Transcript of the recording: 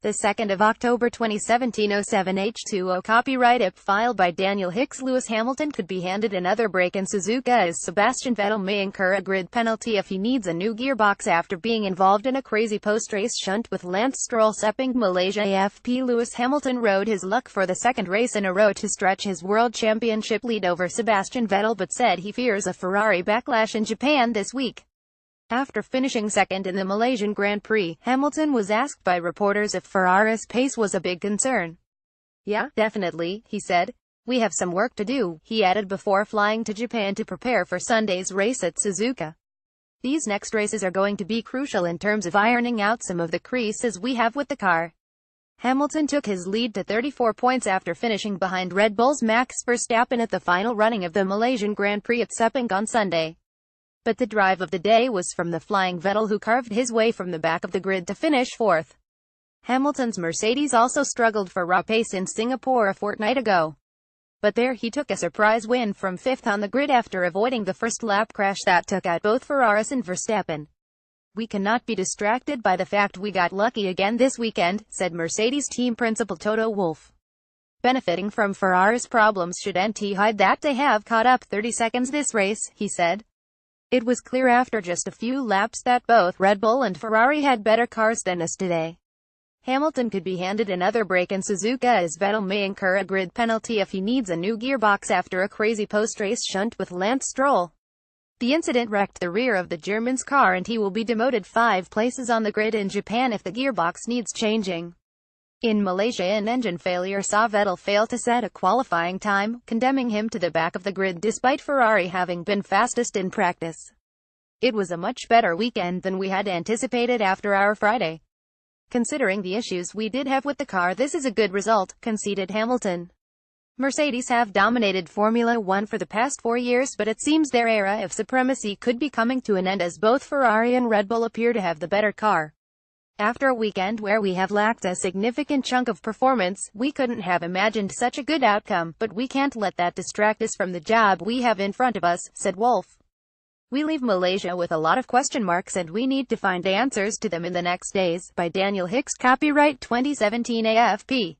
The 2nd of October 2017 07H20 copyright AFPFile by Daniel HICKS Lewis Hamilton could be handed another break in Suzuka as Sebastian Vettel may incur a grid penalty if he needs a new gearbox after being involved in a crazy post-race shunt with Lance Stroll. Sepang Malaysia AFP Lewis Hamilton rode his luck for the second race in a row to stretch his world championship lead over Sebastian Vettel, but said he fears a Ferrari backlash in Japan this week. After finishing second in the Malaysian Grand Prix, Hamilton was asked by reporters if Ferrari's pace was a big concern. "Yeah, definitely," he said. "We have some work to do," he added before flying to Japan to prepare for Sunday's race at Suzuka. "These next races are going to be crucial in terms of ironing out some of the creases we have with the car." Hamilton took his lead to 34 points after finishing behind Red Bull's Max Verstappen at the final running of the Malaysian Grand Prix at Sepang on Sunday. But the drive of the day was from the flying Vettel, who carved his way from the back of the grid to finish fourth. Hamilton's Mercedes also struggled for raw pace in Singapore a fortnight ago. But there he took a surprise win from fifth on the grid after avoiding the first lap crash that took out both Ferrari and Verstappen. "We cannot be distracted by the fact we got lucky again this weekend," said Mercedes team principal Toto Wolff. "Benefiting from Ferrari's problems shouldn't hide that they have caught up 30 seconds this race," he said. "It was clear after just a few laps that both Red Bull and Ferrari had better cars than us today." Hamilton could be handed another break in Suzuka as Vettel may incur a grid penalty if he needs a new gearbox after a crazy post-race shunt with Lance Stroll. The incident wrecked the rear of the German's car and he will be demoted 5 places on the grid in Japan if the gearbox needs changing. In Malaysia, an engine failure saw Vettel fail to set a qualifying time, condemning him to the back of the grid despite Ferrari having been fastest in practice. "It was a much better weekend than we had anticipated after our Friday. Considering the issues we did have with the car, this is a good result," conceded Hamilton. Mercedes have dominated Formula One for the past 4 years, but it seems their era of supremacy could be coming to an end as both Ferrari and Red Bull appear to have the better car. "After a weekend where we have lacked a significant chunk of performance, we couldn't have imagined such a good outcome, but we can't let that distract us from the job we have in front of us," said Wolff. "We leave Malaysia with a lot of question marks and we need to find answers to them in the next days." By Daniel HICKS, copyright 2017 AFP.